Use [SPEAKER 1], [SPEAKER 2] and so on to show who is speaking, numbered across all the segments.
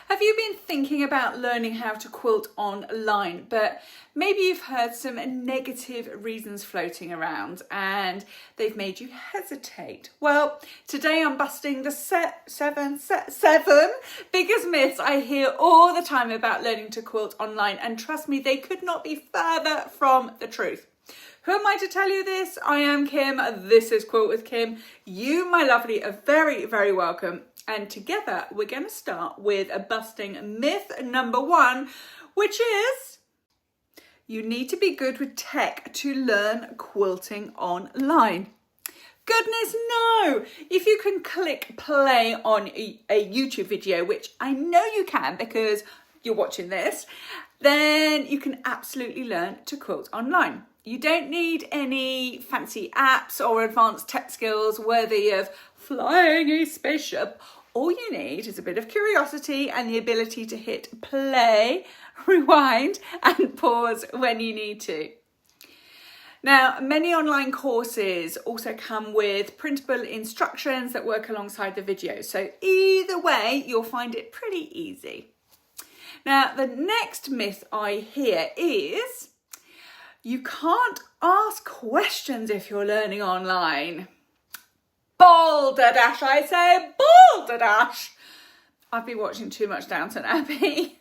[SPEAKER 1] Have you been thinking about learning how to quilt online, but maybe you've heard some negative reasons floating around and they've made you hesitate? Well, today I'm busting the seven biggest myths I hear all the time about learning to quilt online, and trust me, they could not be further from the truth. Who am I to tell you this? I am Kim. This is Quilt with Kim. You, my lovely, are very, very welcome. And together we're going to start with busting myth number 1, which is you need to be good with tech to learn quilting online. Goodness no! If you can click play on a YouTube video, which I know you can because you're watching this, then you can absolutely learn to quilt online. You don't need any fancy apps or advanced tech skills worthy of flying a spaceship. All you need is a bit of curiosity and the ability to hit play, rewind, and pause when you need to. Now, many online courses also come with printable instructions that work alongside the video. So either way, you'll find it pretty easy. Now, the next myth I hear is you can't ask questions if you're learning online. Balderdash, I say, balderdash. I've been watching too much Downton Abbey.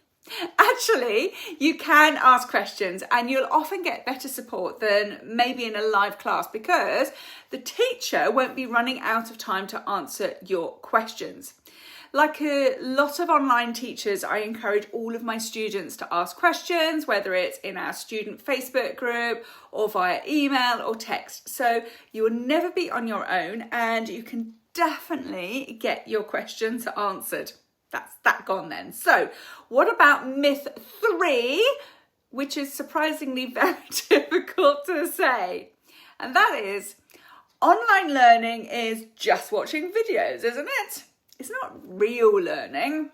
[SPEAKER 1] Actually, you can ask questions and you'll often get better support than maybe in a live class because the teacher won't be running out of time to answer your questions. Like a lot of online teachers, I encourage all of my students to ask questions, whether it's in our student Facebook group or via email or text. So you will never be on your own and you can definitely get your questions answered. That's that gone then. So what about myth 3, which is surprisingly very difficult to say? And that is online learning is just watching videos, isn't it? It's not real learning.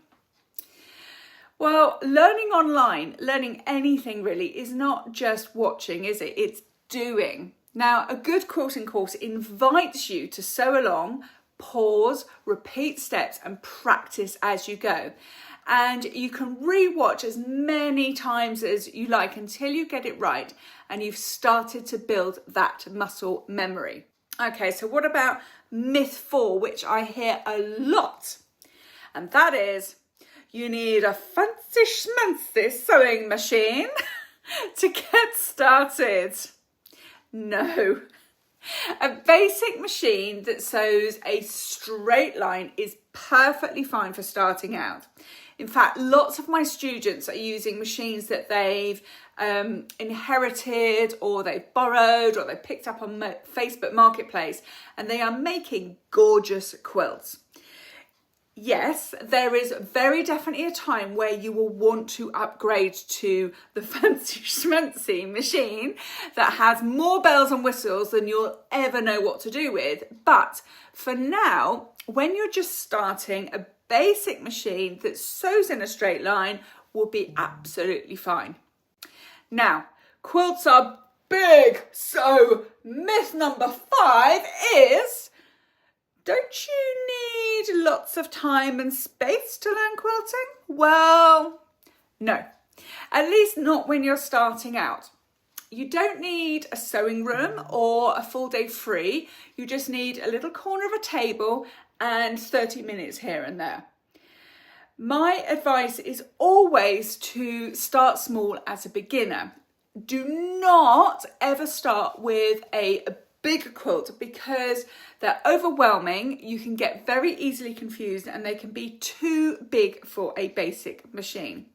[SPEAKER 1] Well, learning online, learning anything really, is not just watching, is it? It's doing. Now, a good quilting course invites you to sew along, pause, repeat steps, and practice as you go. And you can re-watch as many times as you like until you get it right and you've started to build that muscle memory. Okay, so what about myth 4, which I hear a lot? And that is you need a fancy schmancy sewing machine to get started. No. A basic machine that sews a straight line is perfectly fine for starting out. In fact, lots of my students are using machines that they've inherited or they've borrowed or they picked up on Facebook Marketplace, and they are making gorgeous quilts. Yes, there is very definitely a time where you will want to upgrade to the fancy schmancy machine that has more bells and whistles than you'll ever know what to do with. But for now, when you're just starting, a basic machine that sews in a straight line will be absolutely fine. Now, quilts are big, so myth number 5 is, don't you need lots of time and space to learn quilting? Well, no, at least not when you're starting out. You don't need a sewing room or a full day free. You just need a little corner of a table and 30 minutes here and there. My advice is always to start small as a beginner. Do not ever start with a big quilt because they're overwhelming. You can get very easily confused and they can be too big for a basic machine.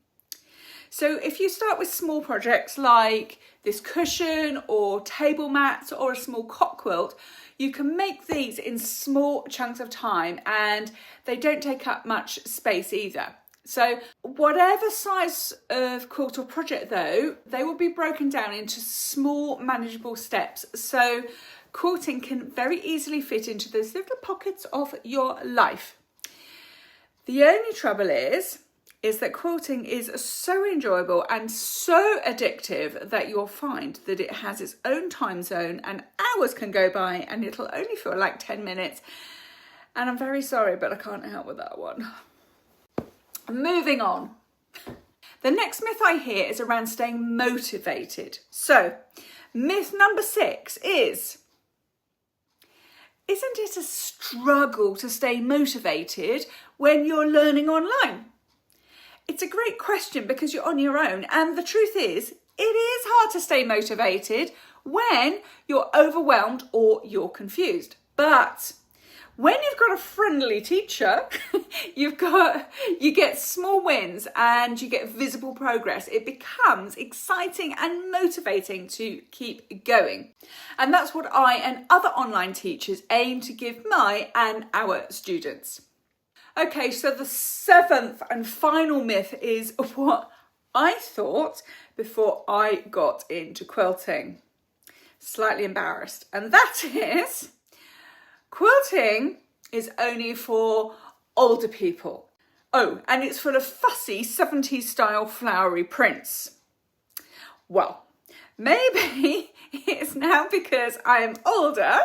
[SPEAKER 1] So if you start with small projects like this cushion or table mats or a small cot quilt, you can make these in small chunks of time and they don't take up much space either. So whatever size of quilt or project though, they will be broken down into small manageable steps. So quilting can very easily fit into those little pockets of your life. The only trouble is that quilting is so enjoyable and so addictive that you'll find that it has its own time zone and hours can go by and it'll only feel like 10 minutes. And I'm very sorry, but I can't help with that one. Moving on. The next myth I hear is around staying motivated. So, myth number 6 is, isn't it a struggle to stay motivated when you're learning online? It's a great question because you're on your own, and the truth is, it is hard to stay motivated when you're overwhelmed or you're confused. But when you've got a friendly teacher, you get small wins and you get visible progress. It becomes exciting and motivating to keep going. And that's what I and other online teachers aim to give my and our students. Okay, so the 7th and final myth is what I thought before I got into quilting. Slightly embarrassed. And that is, quilting is only for older people. Oh, and it's full of fussy 70s style flowery prints. Well, maybe it's now because I'm older,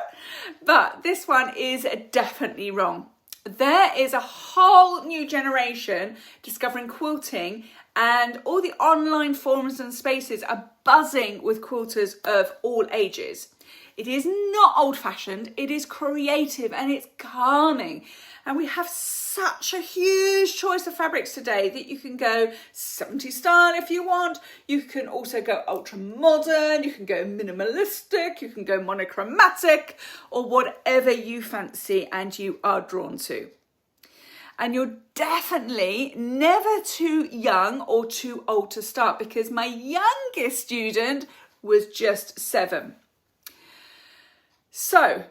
[SPEAKER 1] but this one is definitely wrong. There is a whole new generation discovering quilting, and all the online forums and spaces are buzzing with quilters of all ages. It is not old-fashioned, it is creative and it's calming. And we have such a huge choice of fabrics today that you can go 70s style if you want. You can also go ultra modern, you can go minimalistic, you can go monochromatic, or whatever you fancy and you are drawn to. And you're definitely never too young or too old to start, because my youngest student was just 7. So,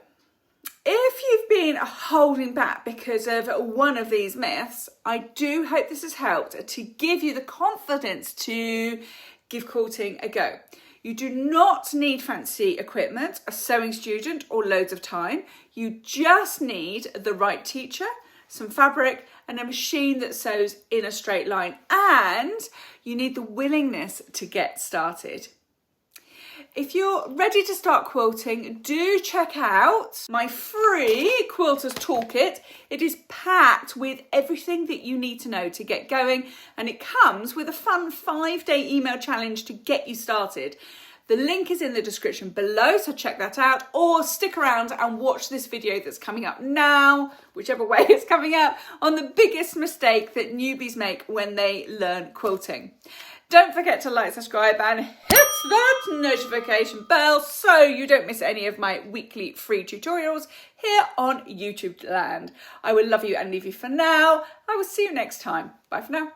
[SPEAKER 1] if you've been holding back because of one of these myths, I do hope this has helped to give you the confidence to give quilting a go. You do not need fancy equipment, a sewing student, or loads of time. You just need the right teacher, some fabric, and a machine that sews in a straight line. And you need the willingness to get started. If you're ready to start quilting, do check out my free Quilter's Toolkit. It is packed with everything that you need to know to get going, and it comes with a fun 5-day email challenge to get you started. The link is in the description below, so check that out, or stick around and watch this video that's coming up now, whichever way it's coming up, on the biggest mistake that newbies make when they learn quilting. Don't forget to like, subscribe and hit that notification bell so you don't miss any of my weekly free tutorials here on YouTube land. I will love you and leave you for now. I will see you next time. Bye for now.